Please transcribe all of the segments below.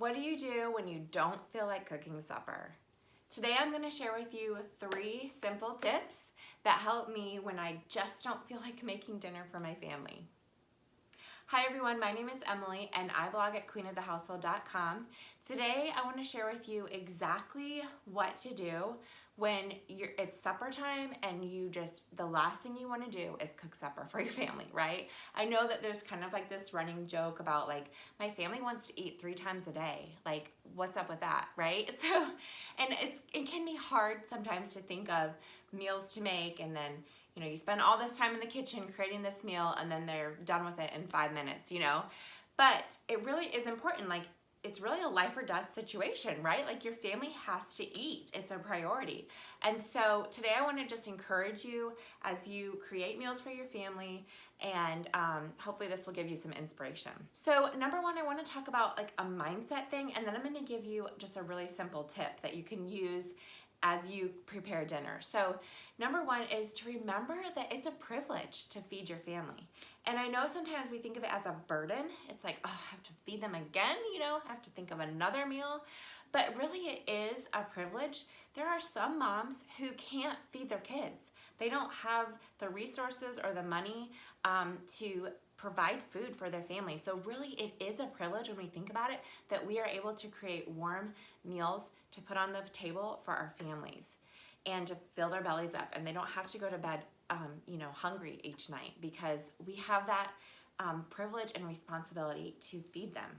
What do you do when you don't feel like cooking supper? Today I'm going to share with you 3 simple tips that help me when I just don't feel like making dinner for my family. Hi everyone, my name is Emily and I blog at queenofthehousehold.com. Today I want to share with you exactly what to do when it's supper time and the last thing you want to do is cook supper for your family, right? I know that there's kind of like this running joke about like, my family wants to eat 3 times a day. Like, what's up with that, right? So, and it can be hard sometimes to think of meals to make, and then you spend all this time in the kitchen creating this meal and then they're done with it in 5 minutes, But it really is important. Like, it's really a life or death situation, right? Like, your family has to eat. It's a priority. And so today I want to just encourage you as you create meals for your family, and hopefully this will give you some inspiration. So number 1, I want to talk about like a mindset thing, and then I'm going to give you just a really simple tip that you can use as you prepare dinner. So number 1 is to remember that it's a privilege to feed your family. And I know sometimes we think of it as a burden. It's like, oh, I have to feed them again, I have to think of another meal. But really it is a privilege. There are some moms who can't feed their kids. They don't have the resources or the money to provide food for their family. So really it is a privilege when we think about it that we are able to create warm meals to put on the table for our families and to fill their bellies up, and they don't have to go to bed hungry each night, because we have that privilege and responsibility to feed them.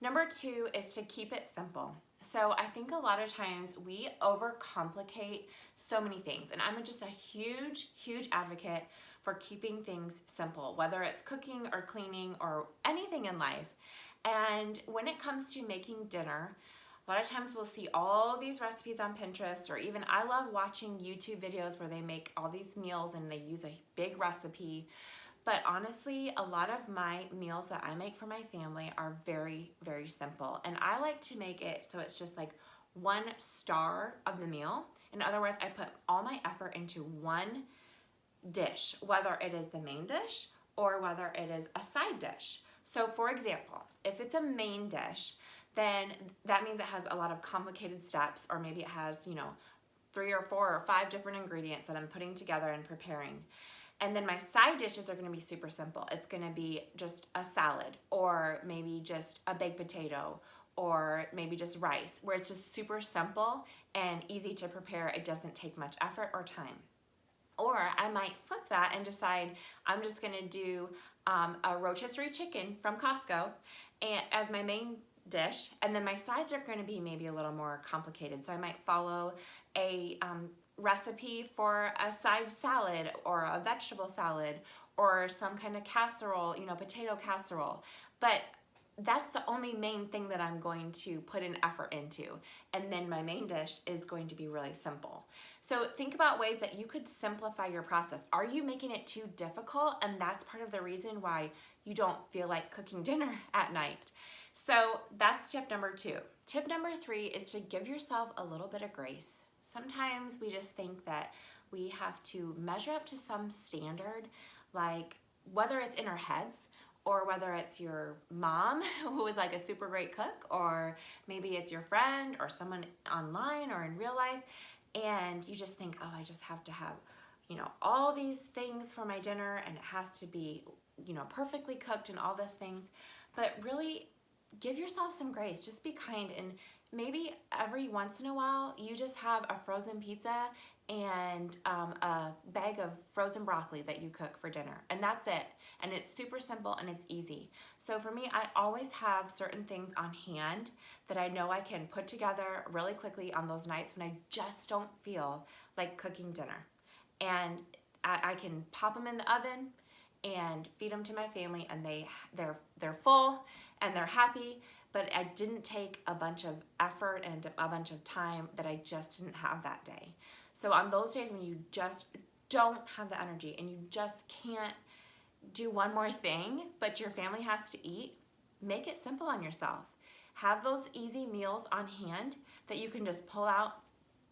Number 2 is to keep it simple. So I think a lot of times we overcomplicate so many things, and I'm just a huge advocate for keeping things simple, whether it's cooking or cleaning or anything in life. And when it comes to making dinner, a lot of times we'll see all these recipes on Pinterest, or even I love watching YouTube videos where they make all these meals and they use a big recipe. But honestly, a lot of my meals that I make for my family are very, very simple. And I like to make it so it's just like 1 star of the meal. In other words, I put all my effort into one dish, whether it is the main dish or whether it is a side dish. So for example, if it's a main dish, then that means it has a lot of complicated steps, or maybe it has, 3 or 4 or 5 different ingredients that I'm putting together and preparing. And then my side dishes are going to be super simple. It's going to be just a salad, or maybe just a baked potato, or maybe just rice, where it's just super simple and easy to prepare. It doesn't take much effort or time. Or I might flip that and decide I'm just going to do a rotisserie chicken from Costco and as my main dish, and then my sides are going to be maybe a little more complicated. So I might follow a recipe for a side salad or a vegetable salad or some kind of casserole, potato casserole. But that's the only main thing that I'm going to put an effort into. And then my main dish is going to be really simple. So think about ways that you could simplify your process. Are you making it too difficult? And that's part of the reason why you don't feel like cooking dinner at night. So that's tip number 2. Tip number 3 is to give yourself a little bit of grace. Sometimes we just think that we have to measure up to some standard, like whether it's in our heads or whether it's your mom who is like a super great cook, or maybe it's your friend or someone online or in real life, and you just think, oh, I just have to have, all these things for my dinner, and it has to be, perfectly cooked and all those things. But really, give yourself some grace. Just be kind, and maybe every once in a while you just have a frozen pizza and a bag of frozen broccoli that you cook for dinner, and that's it. And it's super simple and it's easy. So for me, I always have certain things on hand that I know I can put together really quickly on those nights when I just don't feel like cooking dinner. And I can pop them in the oven and feed them to my family, and they're full and they're happy. But I didn't take a bunch of effort and a bunch of time that I just didn't have that day. So on those days when you just don't have the energy and you just can't do one more thing, but your family has to eat, make it simple on yourself. Have those easy meals on hand that you can just pull out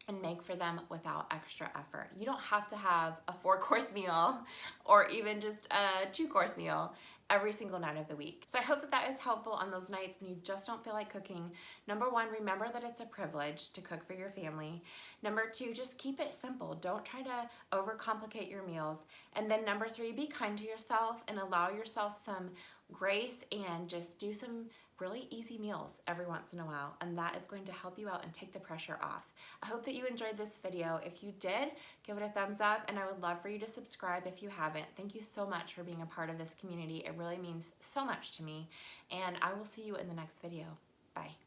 and make for them without extra effort. You don't have to have a 4-course meal or even just a 2-course meal every single night of the week. So I hope that that is helpful on those nights when you just don't feel like cooking. Number one, remember that it's a privilege to cook for your family. Number two, just keep it simple. Don't try to overcomplicate your meals. And then number three, be kind to yourself and allow yourself some grace and just do some really easy meals every once in a while, and that is going to help you out and take the pressure off. I hope that you enjoyed this video. If you did, give it a thumbs up, and I would love for you to subscribe if you haven't. Thank you so much for being a part of this community. It really means so much to me, and I will see you in the next video. Bye.